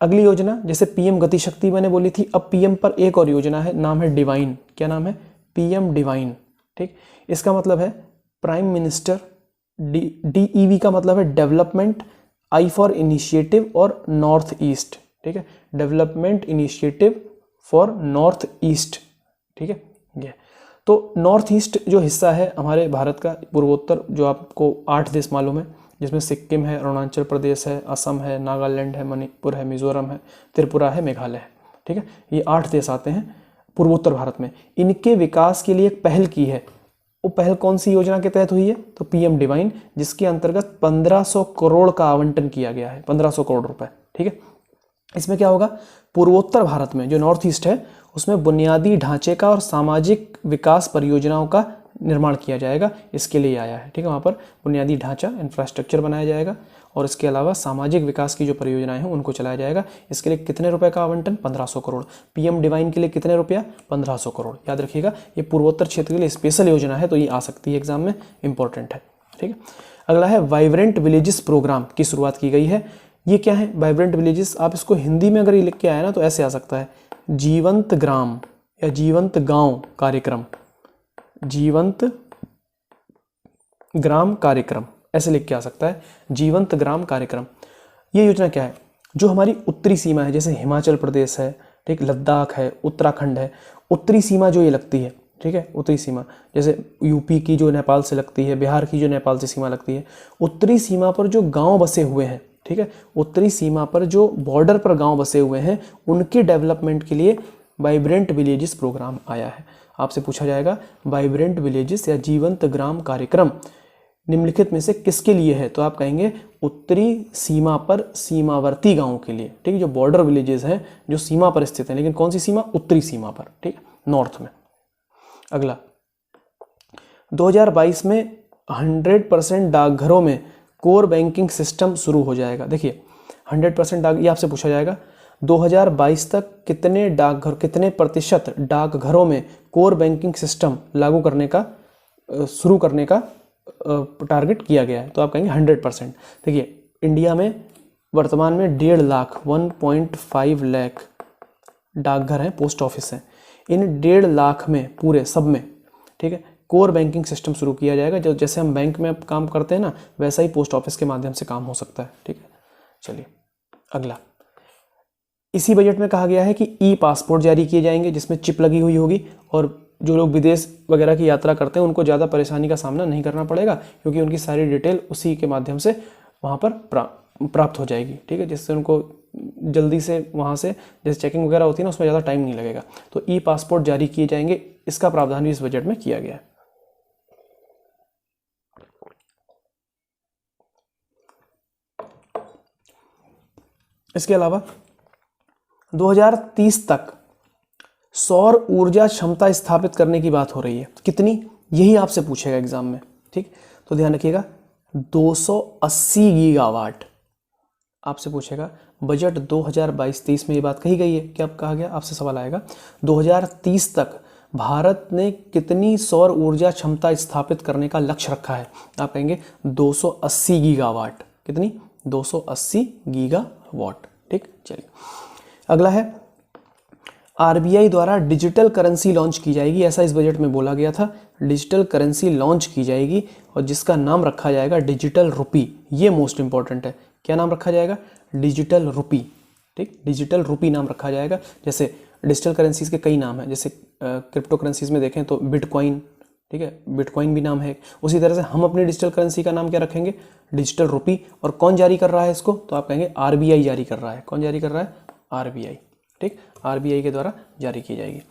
अगली योजना, जैसे पीएम गति शक्ति मैंने बोली थी, अब पीएम पर एक और योजना है, नाम है डिवाइन। क्या नाम है? PM divine. ठीक, इसका मतलब है प्राइम मिनिस्टर, DEV का मतलब है डेवलपमेंट, I फॉर इनिशिएटिव और नॉर्थ ईस्ट। ठीक है, development initiative for north east. ठीक है, ये तो नॉर्थ ईस्ट जो हिस्सा है हमारे भारत का पूर्वोत्तर, जो आपको 8 देश मालूम है, जिसमें सिक्किम है, अरुणाचल प्रदेश है, असम है, नागालैंड है, मणिपुर है, मिजोरम है, त्रिपुरा है, मेघालय है। ठीक है, ये 8 देश आते हैं पूर्वोत्तर भारत में। इनके विकास के लिए एक पहल की है। वो पहल कौन सी योजना के तहत हुई है? तो पीएम डिवाइन, जिसके अंतर्गत 1500 करोड़ का आवंटन किया गया है, 1500 करोड़ रुपए। ठीक है, इसमें क्या होगा? पूर्वोत्तर भारत में जो नॉर्थ ईस्ट है उसमें बुनियादी ढांचे का और सामाजिक विकास परियोजनाओं का निर्माण किया जाएगा, इसके लिए आया है। ठीक है, वहाँ पर बुनियादी ढांचा, इंफ्रास्ट्रक्चर बनाया जाएगा और इसके अलावा सामाजिक विकास की जो परियोजनाएं हैं उनको चलाया जाएगा। इसके लिए कितने रुपए का आवंटन? 1500 करोड़। पीएम डिवाइन के लिए कितने रुपया? 1500 करोड़। याद रखिएगा, ये पूर्वोत्तर क्षेत्र के लिए स्पेशल योजना है, तो ये आ सकती है एग्जाम में, इंपॉर्टेंट है। ठीक है, अगला है वाइब्रेंट विलेजेस प्रोग्राम की शुरुआत की गई है। ये क्या है वाइब्रेंट विलेजेस? आप इसको हिंदी में अगर ये लिख के आए ना तो ऐसे आ सकता है, जीवंत ग्राम या जीवंत गांव कार्यक्रम, जीवंत ग्राम कार्यक्रम, ऐसे लिख के आ सकता है, जीवंत ग्राम कार्यक्रम। ये योजना क्या है? जो हमारी उत्तरी सीमा है, जैसे हिमाचल प्रदेश है, ठीक, लद्दाख है, उत्तराखंड है, उत्तरी सीमा जो ये लगती है, ठीक है, उत्तरी सीमा जैसे यूपी की जो नेपाल से लगती है, बिहार की जो नेपाल से सीमा लगती है, उत्तरी सीमा पर जो गांव बसे हुए हैं, ठीक है, उत्तरी सीमा पर जो बॉर्डर पर गांव बसे हुए हैं, उनके डेवलपमेंट के लिए वाइब्रेंट विलेजेस प्रोग्राम आया है। आपसे पूछा जाएगा वाइब्रेंट विलेजेस या जीवंत ग्राम कार्यक्रम निम्नलिखित में से किसके लिए है? तो आप कहेंगे उत्तरी सीमा पर सीमावर्ती गांवों के लिए। ठीक है, जो बॉर्डर विलेजेस हैं जो सीमा पर स्थित हैं, लेकिन कौन सी सीमा? उत्तरी सीमा पर, ठीक, नॉर्थ में। अगला 2022 में 100% डाकघरों में कोर बैंकिंग सिस्टम शुरू हो जाएगा। देखिए 100% डाक, ये आपसे पूछा जाएगा 2022 तक कितने डाकघर, कितने प्रतिशत डाकघरों में कोर बैंकिंग सिस्टम लागू करने का, शुरू करने का टारगेट किया गया है? तो आप कहेंगे 100%। देखिए इंडिया में वर्तमान में 1.5 लाख 1.5 लाख डाकघर हैं, पोस्ट ऑफिस हैं। इन 1.5 लाख में पूरे सब में, ठीक है, कोर बैंकिंग सिस्टम शुरू किया जाएगा। जो जैसे हम बैंक में काम करते हैं ना, वैसा ही पोस्ट ऑफिस के माध्यम से काम हो सकता है। ठीक है, चलिए अगला, इसी बजट में कहा गया है कि ई पासपोर्ट जारी किए जाएंगे, जिसमें चिप लगी हुई होगी और जो लोग विदेश वगैरह की यात्रा करते हैं उनको ज़्यादा परेशानी का सामना नहीं करना पड़ेगा, क्योंकि उनकी सारी डिटेल उसी के माध्यम से वहाँ पर प्राप्त हो जाएगी। ठीक है, जिससे उनको जल्दी से वहाँ से जैसे चेकिंग वगैरह होती है ना, उसमें ज़्यादा टाइम नहीं लगेगा। तो ई पासपोर्ट जारी किए जाएंगे, इसका प्रावधान भी इस बजट में किया गया है। इसके अलावा 2030 तक सौर ऊर्जा क्षमता स्थापित करने की बात हो रही है। कितनी? यही आपसे पूछेगा एग्जाम में। ठीक, तो ध्यान रखिएगा 280 गीगावाट आपसे पूछेगा। बजट 2022-23 में ये बात कही गई है। क्या कहा गया? आपसे सवाल आएगा 2030 तक भारत ने कितनी सौर ऊर्जा क्षमता स्थापित करने का लक्ष्य रखा है? आप कहेंगे 280 गीगावाट। कितनी? 280 गीगावाट। ठीक, चलिए अगला है, आरबीआई द्वारा डिजिटल करेंसी लॉन्च की जाएगी, ऐसा इस बजट में बोला गया था। डिजिटल करेंसी लॉन्च की जाएगी और जिसका नाम रखा जाएगा डिजिटल रुपी। ये मोस्ट इंपॉर्टेंट है। क्या नाम रखा जाएगा? Digital rupee. ठीक, डिजिटल रुपी नाम रखा जाएगा। जैसे डिजिटल करेंसीज के कई नाम हैं, जैसे क्रिप्टो करेंसीज में देखें तो बिटकॉइन, ठीक है, बिटकॉइन भी नाम है। उसी तरह से हम अपनी डिजिटल करेंसी का नाम क्या रखेंगे? Digital rupee. और कौन जारी कर रहा है इसको? तो आप कहेंगे आरबीआई जारी कर रहा है। कौन जारी कर रहा है? आरबीआई। ठीक, आरबीआई के द्वारा जारी की जाएगी।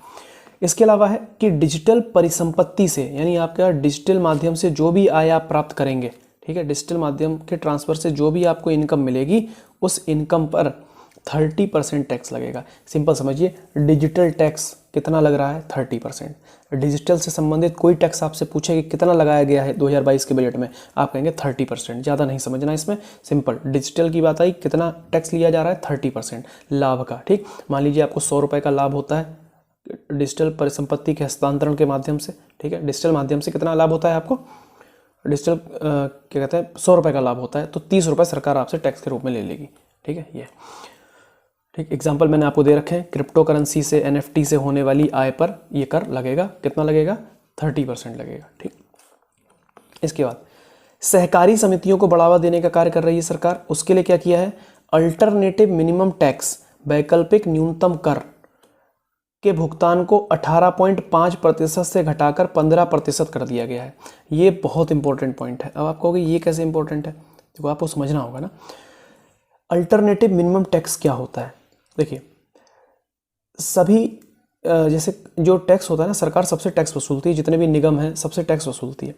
इसके अलावा है कि डिजिटल परिसंपत्ति से, यानी आपका डिजिटल माध्यम से जो भी आय आप प्राप्त करेंगे, ठीक है, डिजिटल माध्यम के ट्रांसफर से जो भी आपको इनकम मिलेगी, उस इनकम पर 30% टैक्स लगेगा। सिंपल समझिए, डिजिटल टैक्स कितना लग रहा है? 30%। डिजिटल से संबंधित कोई टैक्स आपसे पूछे कि कितना लगाया गया है 2022 के बजट में, आप कहेंगे 30%। ज़्यादा नहीं समझना इसमें, सिंपल डिजिटल की बात आई, कितना टैक्स लिया जा रहा है? 30% लाभ का। ठीक, मान लीजिए आपको 100 रुपये का लाभ होता है डिजिटल परिसंपत्ति के हस्तांतरण के माध्यम से। ठीक है, डिजिटल माध्यम से कितना लाभ होता है आपको? डिजिटल क्या कहते हैं, 100 रुपये का लाभ होता है, तो 30 रुपये सरकार आपसे टैक्स के रूप में ले लेगी। ठीक है, ये ठीक एग्जाम्पल मैंने आपको दे रखे हैं। क्रिप्टो करेंसी से, एनएफटी से होने वाली आय पर ये कर लगेगा। कितना लगेगा? 30% लगेगा। ठीक, इसके बाद सहकारी समितियों को बढ़ावा देने का कार्य कर रही है सरकार। उसके लिए क्या किया है? अल्टरनेटिव मिनिमम टैक्स, वैकल्पिक न्यूनतम कर के भुगतान को 18.5% से घटाकर 15% कर दिया गया है। ये बहुत इंपॉर्टेंट पॉइंट है। अब आप कहोगे ये कैसे इंपॉर्टेंट है? देखो, आपको समझना होगा ना। अल्टरनेटिव मिनिमम टैक्स क्या होता है? देखिए, सभी जैसे जो टैक्स होता है ना, सरकार सबसे टैक्स वसूलती है, जितने भी निगम हैं सबसे टैक्स वसूलती है।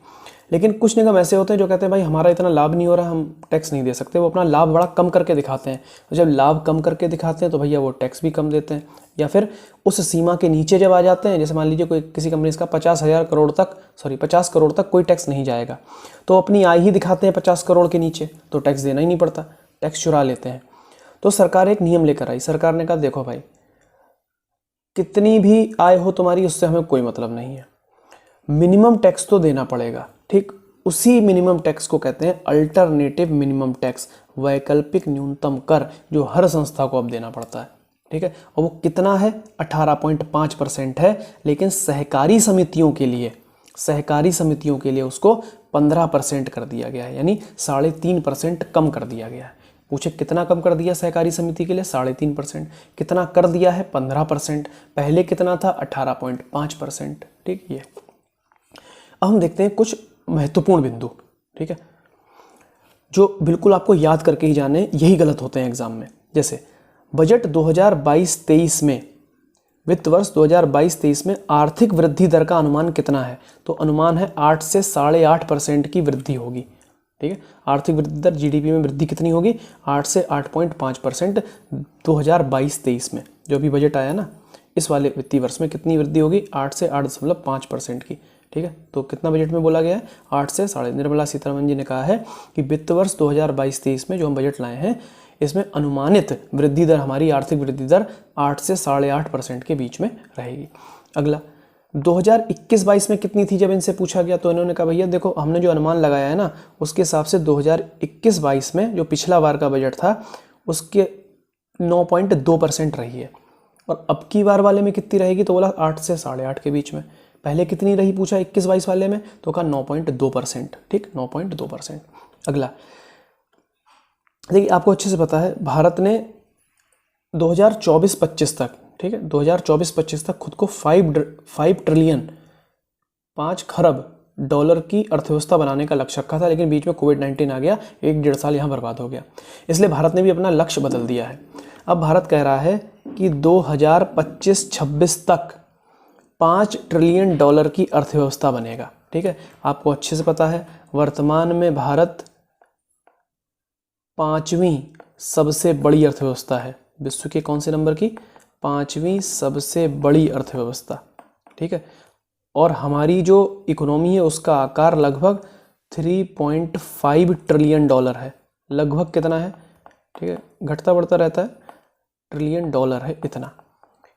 लेकिन कुछ निगम ऐसे होते हैं जो कहते हैं भाई हमारा इतना लाभ नहीं हो रहा, हम टैक्स नहीं दे सकते। वो अपना लाभ बड़ा कम करके दिखाते हैं। तो जब लाभ कम करके दिखाते हैं तो भैया वो टैक्स भी कम देते हैं, या फिर उस सीमा के नीचे जब आ जाते हैं, जैसे मान लीजिए कोई किसी कंपनी का 50 करोड़ तक कोई टैक्स नहीं जाएगा, तो अपनी आय ही दिखाते हैं 50 करोड़ के नीचे, तो टैक्स देना ही नहीं पड़ता, टैक्स चुरा लेते हैं। तो सरकार एक नियम लेकर आई। सरकार ने कहा देखो भाई, कितनी भी आय हो तुम्हारी, उससे हमें कोई मतलब नहीं है, मिनिमम टैक्स तो देना पड़ेगा। ठीक, उसी मिनिमम टैक्स को कहते हैं अल्टरनेटिव मिनिमम टैक्स, वैकल्पिक न्यूनतम कर, जो हर संस्था को अब देना पड़ता है। ठीक है, और वो कितना है? 18.5% है। लेकिन सहकारी समितियों के लिए उसको 15% कर दिया गया है, यानी 3.5% कम कर दिया गया है। पूछे कितना कम कर दिया सहकारी समिति के लिए? 3.5%। कितना कर दिया है? 15%। पहले कितना था? 18.5%। ठीक, ये अब हम देखते हैं कुछ महत्वपूर्ण बिंदु, ठीक है, जो बिल्कुल आपको याद करके ही जाने, यही गलत होते हैं एग्जाम में। जैसे बजट 2022-23 में, वित्त वर्ष 2022-23 में आर्थिक वृद्धि दर का अनुमान कितना है? तो अनुमान है 8 से 8.5% की वृद्धि होगी। ठीक है, आर्थिक वृद्धि दर, जीडीपी में वृद्धि कितनी होगी? 8 से 8.5% 2022-23 में। जो भी बजट आया ना, इस वाले वित्तीय वर्ष में कितनी वृद्धि होगी? 8 से 8.5% की। ठीक है, तो कितना बजट में बोला गया है? 8 से 8.5। निर्मला सीतारमण जी ने कहा है कि वित्त वर्ष 2022-23 में जो हम बजट लाए हैं, इसमें अनुमानित वृद्धि दर, हमारी आर्थिक वृद्धि दर 8 से 8.5% के बीच में रहेगी। अगला 2021-22 में कितनी थी? जब इनसे पूछा गया तो इन्होंने कहा भैया देखो, हमने जो अनुमान लगाया है ना, उसके हिसाब से 2021-22 में जो पिछला बार का बजट था, उसके 9.2% रही है। और अब की बार वाले में कितनी रहेगी? तो बोला 8 से 8.5 के बीच में। पहले कितनी रही पूछा 21-22 वाले में? तो कहा 9.2%। ठीक, 9.2%। अगला देखिए, आपको अच्छे से पता है, भारत ने 2024-25 तक, ठीक है, 2024-25 तक खुद को 5 ट्रिलियन, 5 खरब डॉलर की अर्थव्यवस्था बनाने का लक्ष्य रखा था। लेकिन बीच में कोविड-19 आ गया, 1-1.5 साल यहाँ बर्बाद हो गया। इसलिए भारत ने भी अपना लक्ष्य बदल दिया है। अब भारत कह रहा है कि 2025-26 तक 5 ट्रिलियन डॉलर की अर्थव्यवस्था बनेगा। ठीक है, आपको अच्छे से पता है, वर्तमान में भारत 5वीं सबसे बड़ी अर्थव्यवस्था है। विश्व के कौन से नंबर की? 5वीं सबसे बड़ी अर्थव्यवस्था। ठीक है, और हमारी जो इकोनॉमी है उसका आकार लगभग 3.5 ट्रिलियन डॉलर है। लगभग कितना है? ठीक है, घटता बढ़ता रहता है, ट्रिलियन डॉलर है इतना।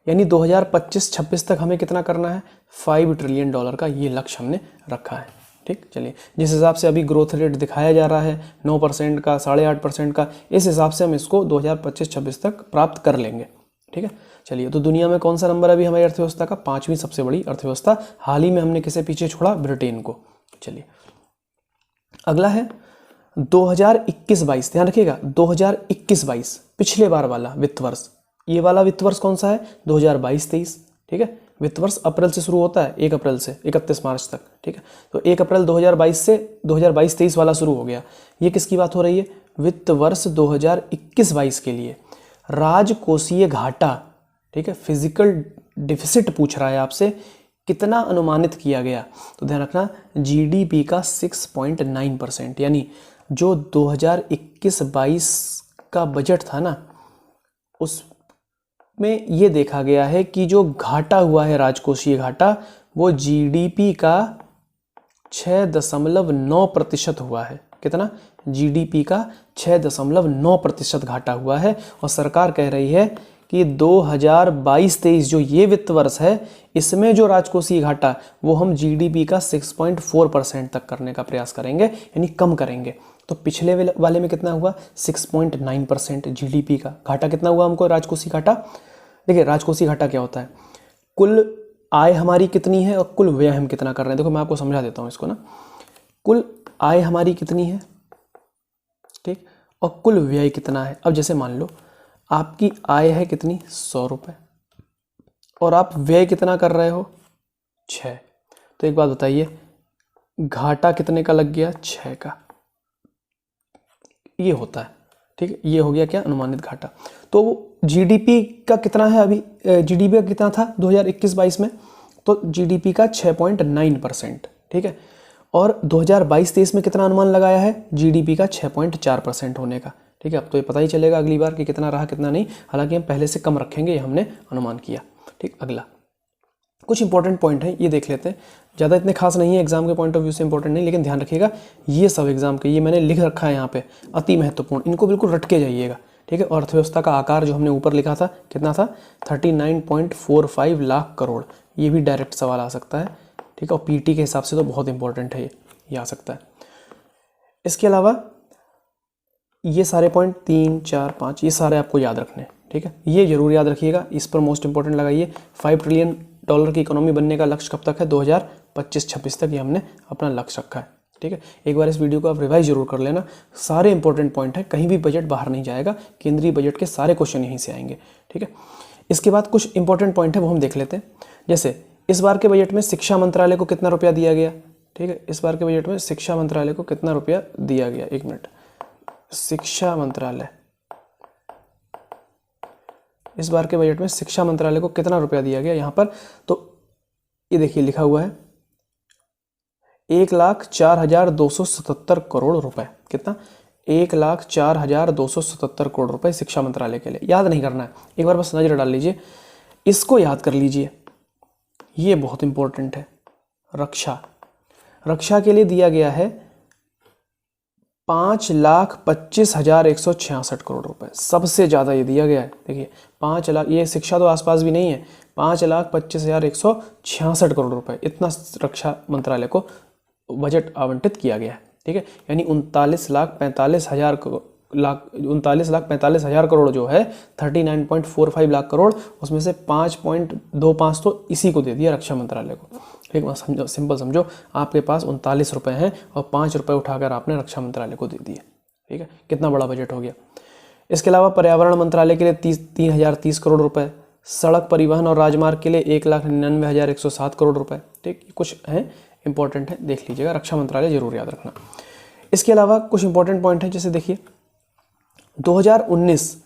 यानी 2025-26 तक हमें कितना करना है? 5 ट्रिलियन डॉलर का ये लक्ष्य हमने रखा है। ठीक, चलिए, जिस हिसाब से अभी ग्रोथ रेट दिखाया जा रहा है 9% का, 8.5% का, इस हिसाब से हम इसको 2025-26 तक प्राप्त कर लेंगे। ठीक है, चलिए, तो दुनिया में कौन सा नंबर है अभी हमारी अर्थव्यवस्था का? 5वीं सबसे बड़ी अर्थव्यवस्था। हाल ही में हमने किसे पीछे छोड़ा? ब्रिटेन को। चलिए, अगला है 2021-22 ध्यान रखिएगा, 2021-22 पिछले बार वाला वित्त वर्ष। ये वाला वित्त वर्ष कौन सा है? 2022-23। ठीक है, वित्त वर्ष अप्रैल से शुरू होता है, 1 अप्रैल से 31 मार्च तक। ठीक है, तो 1 अप्रैल 2022 से 2022-23 वाला शुरू हो गया। ये किसकी बात हो रही है? वित्त वर्ष 2021-22 के लिए राजकोषीय घाटा, ठीक है, फिजिकल डिफिसिट पूछ रहा है आपसे, कितना अनुमानित किया गया? तो ध्यान रखना, जीडीपी का 6.9%, यानी जो 2021-22 का बजट था ना, उसमें ये देखा गया है कि जो घाटा हुआ है, राजकोषीय घाटा, वो जीडीपी का 6.9% हुआ है। कितना? जीडीपी का 6.9% घाटा हुआ है। और सरकार कह रही है कि 2022-23 जो ये वित्त वर्ष है, इसमें जो राजकोषीय घाटा, वो हम जीडीपी का 6.4% तक करने का प्रयास करेंगे, यानी कम करेंगे। तो पिछले वाले में कितना हुआ? 6.9% जीडीपी का घाटा। कितना हुआ हमको राजकोषीय घाटा? देखिए, राजकोषीय घाटा क्या होता है? कुल आय हमारी कितनी है और कुल व्यय हम कितना कर रहे हैं। देखो, मैं आपको समझा देता हूँ इसको ना। कुल आय हमारी कितनी है, ठीक, और कुल व्यय कितना है। अब जैसे मान लो आपकी आय है कितनी? 100 रुपये, और आप व्यय कितना कर रहे हो? 6। तो एक बात बताइए, घाटा कितने का लग गया? 6 का। ये होता है, ठीक है, ये हो गया क्या? अनुमानित घाटा। तो जीडीपी का कितना है अभी? जीडीपी का कितना था 2021-22 में? तो जीडीपी का 6.9%, ठीक है। और 2022-23 में कितना अनुमान लगाया है? जीडीपी का 6.4% होने का, ठीक है। अब तो ये पता ही चलेगा अगली बार कि कितना रहा कितना नहीं, हालांकि हम पहले से कम रखेंगे, ये हमने अनुमान किया, ठीक। अगला कुछ इंपॉर्टेंट पॉइंट है, ये देख लेते हैं। ज़्यादा इतने खास नहीं है, एग्जाम के पॉइंट ऑफ व्यू से इंपॉर्टेंट नहीं, लेकिन ध्यान रखिएगा ये सब एग्जाम के, ये मैंने लिख रखा है यहाँ पे, अति महत्वपूर्ण, इनको बिल्कुल रट के जाइएगा, ठीक है। अर्थव्यवस्था का आकार जो हमने ऊपर लिखा था कितना था? 39.45 लाख करोड़। ये भी डायरेक्ट सवाल आ सकता है, ठीक है, और पीटी के हिसाब से तो बहुत इंपॉर्टेंट है, ये आ सकता है। इसके अलावा ये सारे पॉइंट 3, 4, 5 ये सारे आपको याद रखने हैं, ठीक है। ये जरूर याद रखिएगा, इस पर मोस्ट इंपॉर्टेंट लगाइए। $5 ट्रिलियन की इकोनॉमी बनने का लक्ष्य कब तक है? 2025-26 तक, ये हमने अपना लक्ष्य रखा है, ठीक है। एक बार इस वीडियो को आप रिवाइज जरूर कर लेना, सारे इंपॉर्टेंट पॉइंट है, कहीं भी बजट बाहर नहीं जाएगा, केंद्रीय बजट के सारे क्वेश्चन यहीं से आएंगे, ठीक है। इसके बाद कुछ इंपॉर्टेंट पॉइंट है वो हम देख लेते हैं। जैसे इस बार के बजट में शिक्षा मंत्रालय को कितना रुपया दिया गया, ठीक है। इस बार के बजट में शिक्षा मंत्रालय को कितना रुपया दिया गया? 1 मिनट, शिक्षा मंत्रालय, इस बार के बजट में शिक्षा मंत्रालय को कितना रुपया दिया गया यहाँ पर? तो ये देखिए लिखा हुआ है 1,04,277 करोड़ रुपए। कितना? 1,04,277 करोड़ रुपए शिक्षा मंत्रालय के लिए। याद नहीं करना है, एक बार बस नजर डाल लीजिए, इसको याद कर लीजिए, ये बहुत इंपॉर्टेंट है। रक्षा के लिए दिया गया है 5,25,166 करोड़ रुपए, सबसे ज्यादा ये दिया गया है। देखिए 5 लाख, ये शिक्षा तो आसपास भी नहीं है, 5,25,166 करोड़ रुपए, इतना रक्षा मंत्रालय को बजट आवंटित किया गया है, ठीक है। यानी 39,45,000 करोड़ जो है, 39.45 लाख करोड़, उसमें से 5.25 तो इसी को दे दिया रक्षा मंत्रालय को, ठीक है। समझो, सिंपल समझो, आपके पास 39 रुपए हैं और 5 रुपए उठाकर आपने रक्षा मंत्रालय को दे दिए, ठीक है। कितना बड़ा बजट हो गया। इसके अलावा पर्यावरण मंत्रालय के लिए 3,030 करोड़ रुपए, सड़क परिवहन और राजमार्ग के लिए 1,99,107 करोड़ रुपए, ठीक। कुछ हैं इंपॉर्टेंट है, देख लीजिएगा, रक्षा मंत्रालय जरूर याद रखना। इसके अलावा कुछ इंपॉर्टेंट पॉइंट है, जैसे देखिए 2019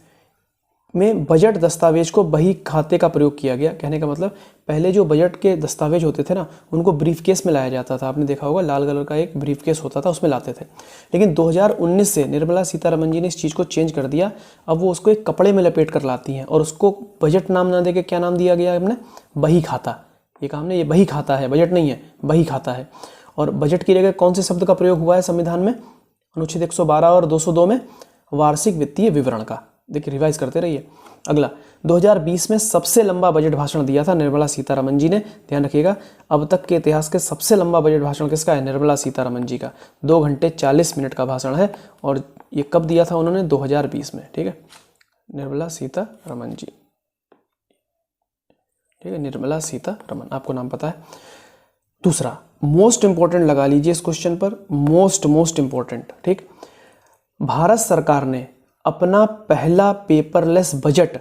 में बजट दस्तावेज को बही खाते का प्रयोग किया गया। कहने का मतलब, पहले जो बजट के दस्तावेज होते थे ना, उनको ब्रीफ केस में लाया जाता था, आपने देखा होगा, लाल कलर का एक ब्रीफ केस होता था, उसमें लाते थे। लेकिन 2019 से निर्मला सीतारमन जी ने इस चीज़ को चेंज कर दिया, अब वो उसको एक कपड़े में लपेट कर लाती हैं, और उसको बजट नाम ना देके क्या नाम दिया गया हमने? बही खाता। ये काम ने, ये बही खाता है, बजट नहीं है, बही खाता है। और बजट की जगह कौन से शब्द का प्रयोग हुआ है संविधान में? अनुच्छेद 112 और 202 में वार्षिक वित्तीय विवरण का। देखिए, रिवाइज करते रहिए। अगला, 2020 में सबसे लंबा बजट भाषण दिया था निर्मला सीतारमन जी ने। ध्यान रखिएगा, अब तक के इतिहास के सबसे लंबा बजट भाषण किसका है? निर्मला सीतारमन जी का। 2 घंटे 40 मिनट का भाषण है, और ये कब दिया था उन्होंने? 2020 में, ठीक है। निर्मला सीतारमन जी, ठीक है, निर्मला सीतारमन, आपको नाम पता है। दूसरा मोस्ट इंपॉर्टेंट लगा लीजिए इस क्वेश्चन पर, मोस्ट इंपॉर्टेंट, ठीक। भारत सरकार ने अपना पहला पेपरलेस बजट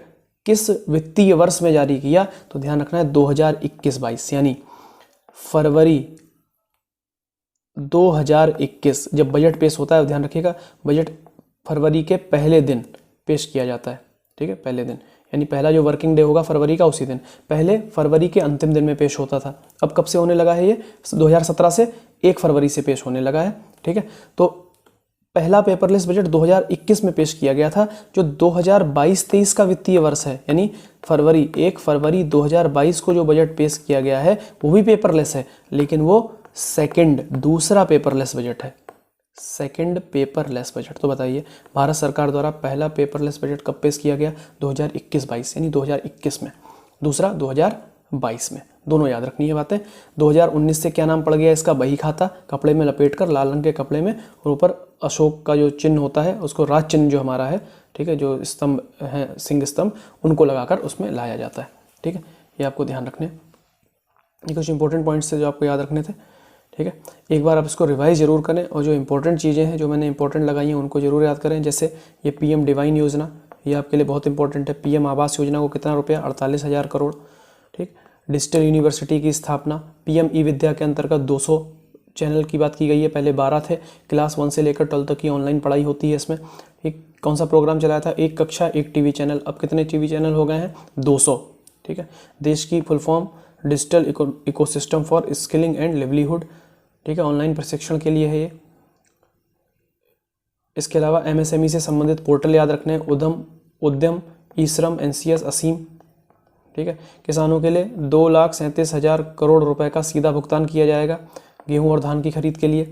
किस वित्तीय वर्ष में जारी किया? तो ध्यान रखना है 2021-22, यानी फरवरी 2021 जब बजट पेश होता है, ध्यान रखिएगा बजट फरवरी के पहले दिन पेश किया जाता है, ठीक है, पहले दिन, यानी पहला जो वर्किंग डे होगा फरवरी का उसी दिन, पहले फरवरी के अंतिम दिन में पेश होता था। अब कब से होने लगा है ये? 2017 से 1 फरवरी से पेश होने लगा है, ठीक है। तो पहला पेपरलेस बजट 2021 में पेश किया गया था। जो 2022-23 का वित्तीय वर्ष है, यानी 1 फरवरी 2022 को जो बजट पेश किया गया है वो भी पेपरलेस है, लेकिन वो दूसरा पेपरलेस बजट है, सेकंड पेपरलेस बजट। तो बताइए भारत सरकार द्वारा पहला पेपरलेस बजट कब पेश किया गया? 2021-22, यानी 2021 में, दूसरा 2022 में। दोनों याद रखनी है बातें। 2019 से क्या नाम पड़ गया इसका? बही खाता, कपड़े में लपेटकर लाल रंग के कपड़े में, और ऊपर अशोक का जो चिन्ह होता है उसको, राज चिन्ह जो हमारा है, ठीक है, जो स्तंभ है, सिंह स्तंभ, उनको लगाकर उसमें लाया जाता है, ठीक है। ये आपको ध्यान रखने, ये कुछ इंपॉर्टेंट पॉइंट्स थे जो आपको याद रखने थे, ठीक है। एक बार आप इसको रिवाइज जरूर करें, और जो इंपॉर्टेंट चीज़ें हैं जो मैंने इंपॉर्टेंट लगाई हैं उनको जरूर याद करें। जैसे ये PM डिवाइन योजना, ये आपके लिए बहुत इंपॉर्टेंट है। PM आवास योजना को कितना रुपया? 48,000 करोड़, ठीक। डिजिटल यूनिवर्सिटी की स्थापना, PM ई विद्या के अंतर्गत 200 चैनल की बात की गई है, पहले 12 थे। क्लास 1 से लेकर 12 तक की ऑनलाइन पढ़ाई होती है इसमें। एक कौन सा प्रोग्राम चलाया था? 1 कक्षा 1 TV चैनल, अब कितने TV चैनल हो गए हैं? 200, ठीक है। देश की full form digital ecosystem for skilling and livelihood, ठीक है, ऑनलाइन प्रशिक्षण के लिए है ये। इसके अलावा MSME से संबंधित पोर्टल याद रखने हैं, उद्यम, ई-श्रम, NCS, असीम, ठीक है। किसानों के लिए 2,37,000 करोड़ रुपए का सीधा भुगतान किया जाएगा गेहूं और धान की खरीद के लिए।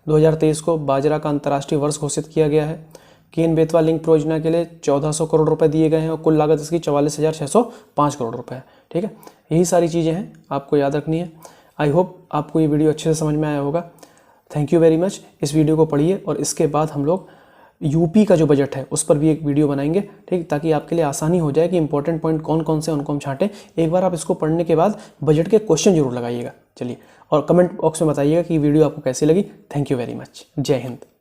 2023 को बाजरा का अंतर्राष्ट्रीय वर्ष घोषित किया गया है। केन बेतवा लिंक परियोजना के लिए 1400 करोड़ रुपए दिए गए हैं, और कुल लागत इसकी 44,605 करोड़ रुपए है, ठीक है। यही सारी चीज़ें हैं, आपको याद रखनी है। आई होप आपको ये वीडियो अच्छे से समझ में आया होगा। Thank you very much. इस वीडियो को पढ़िए, और इसके बाद हम लोग यूपी का जो बजट है उस पर भी एक वीडियो बनाएंगे, ठीक, ताकि आपके लिए आसानी हो जाए कि इंपॉर्टेंट पॉइंट कौन कौन से उनको हम छांटें। एक बार आप इसको पढ़ने के बाद बजट के क्वेश्चन जरूर लगाइएगा। चलिए, और कमेंट बॉक्स में बताइएगा कि वीडियो आपको कैसी लगी। Thank you very much. जय हिंद।